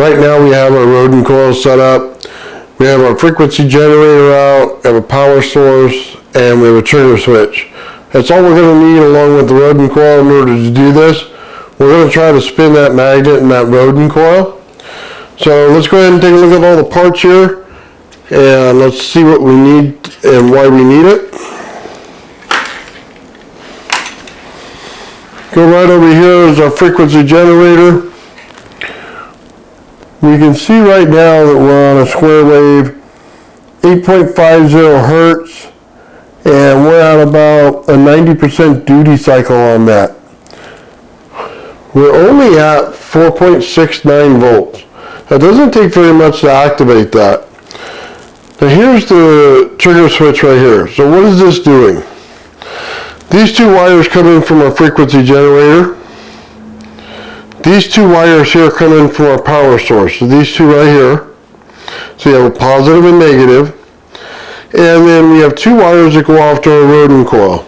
Right now we have our Rodin Coil set up. We have our frequency generator out, we have a power source, and we have a trigger switch. That's all we're going to need along with the Rodin Coil in order to do this. We're going to try to spin that magnet in that Rodin Coil. So let's go ahead and take a look at all the parts here, and let's see what we need and why we need it. Go right over here is our frequency generator. We can see right now that we're on a square wave, 8.50 hertz, and we're at about a 90% duty cycle on that. We're only at 4.69 volts. That doesn't take very much to activate that. Now here's the trigger switch right here. So what is this doing? These two wires come in from our frequency generator. These two wires here come in from our power source. So these two right here. So you have a positive and negative. And then we have two wires that go off to our Rodin Coil.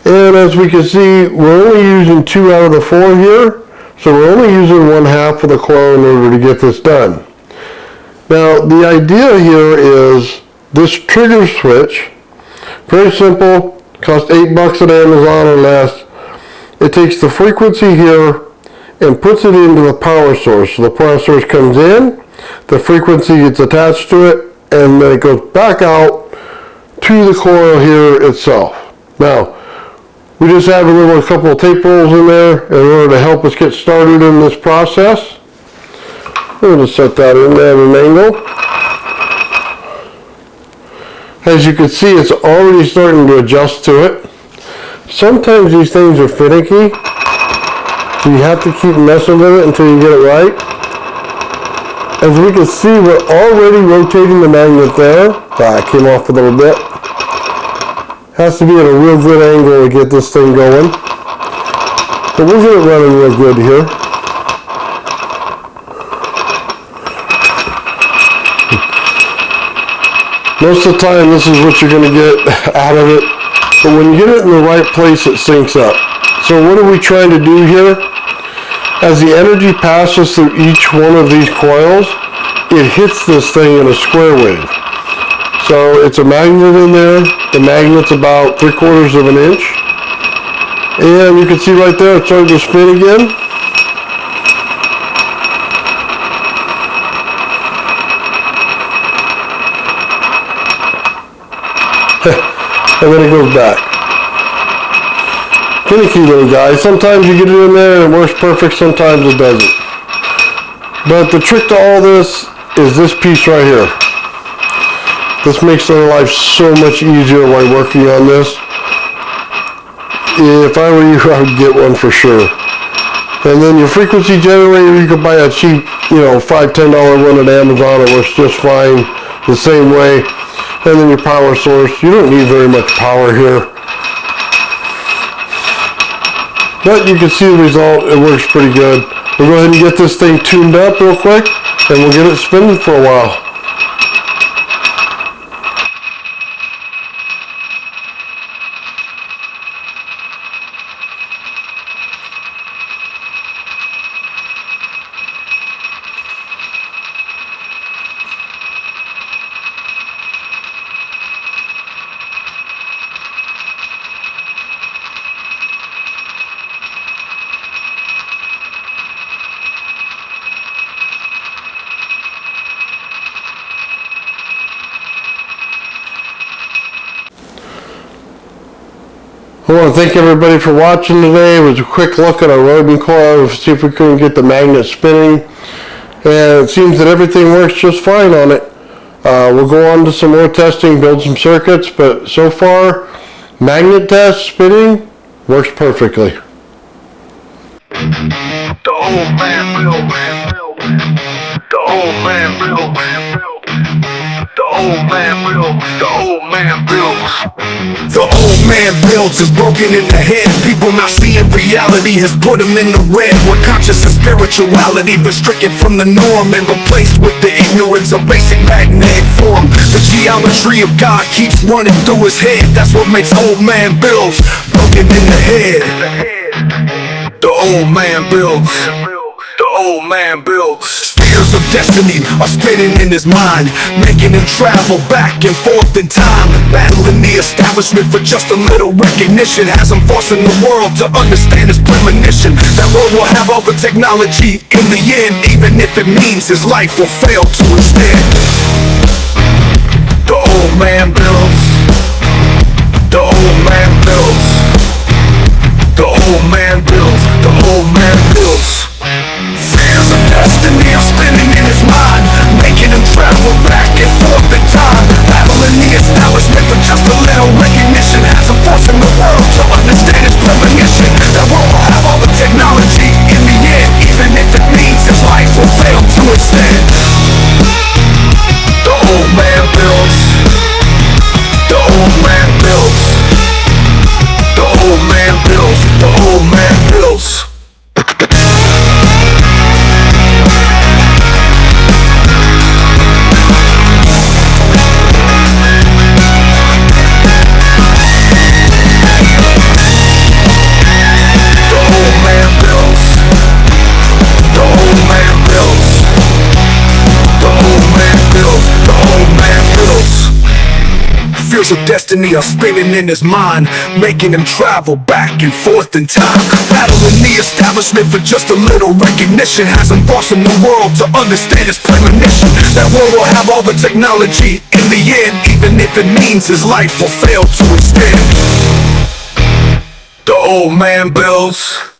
And as we can see, we're only using 2 out of the 4 here. So we're only using 1/2 of the coil in order to get this done. Now the idea here is this trigger switch, very simple, costs $8 at Amazon or less. It takes the frequency here and puts it into the power source. So the power source comes in, the frequency gets attached to it, and then it goes back out to the coil here itself. Now, we just have a couple of tape rolls in there in order to help us get started in this process. We're going to set that in there at an angle. As you can see, it's already starting to adjust to it. Sometimes these things are finicky, so you have to keep messing with it until you get it right. As we can see, we're already rotating the magnet there. It came off a little bit. Has to be at a real good angle to get this thing going. But we'll get it running real good here. Most of the time this is what you're going to get out of it. But when you get it in the right place, it syncs up. So what are we trying to do here? As the energy passes through each one of these coils, it hits this thing in a square wave. So it's a magnet in there. The magnet's about 3/4 of an inch. And you can see right there, it's starting to spin again. And then it goes back. Finicky little guy. Sometimes you get it in there and it works perfect, sometimes it doesn't. But the trick to all this is this piece right here. This makes our life so much easier while working on this. If I were you, I would get one for sure. And then your frequency generator, you could buy a cheap, $5, $10 one at Amazon. It works just fine the same way. And then your power source. You don't need very much power here. But you can see the result. It works pretty good. We'll go ahead and get this thing tuned up real quick, and we'll get it spinning for a while. I want to thank everybody for watching today. It was a quick look at our Rodin Coil to see if we couldn't get the magnet spinning. And it seems that everything works just fine on it. We'll go on to some more testing, build some circuits, but so far, magnet test spinning works perfectly. The old man built. The old man built. The old man built. The old man built. The old man builds is broken in the head. People not seeing reality has put them in the red. Where conscious and spirituality been stricken from the norm and replaced with the ignorance of basic magnetic form. The geometry of God keeps running through his head. That's what makes old man builds broken in the head. The old man builds. The old man builds. Spheres of destiny are spinning in his mind, making him travel back and forth in time, battling the establishment for just a little recognition. Has him forcing the world to understand his premonition. That world will have all the technology in the end, even if it means his life will fail to extend. The old man builds. The old man builds. The old man builds. The old man builds. Fears of destiny are spinning in his mind, making him travel back and forth in time, battling the establishment for just a little recognition. Has him forcing the world to understand his premonition. That world will have all the technology in the end, even if it means his life will fail to extend. The old man builds. The old man builds. The old man builds. The old man builds. Fears of destiny are spinning in his mind, making him travel back and forth in time, battling the establishment for just a little recognition. Has him forcing the world to understand his premonition. That world will have all the technology in the end, even if it means his life will fail to extend. The old man builds.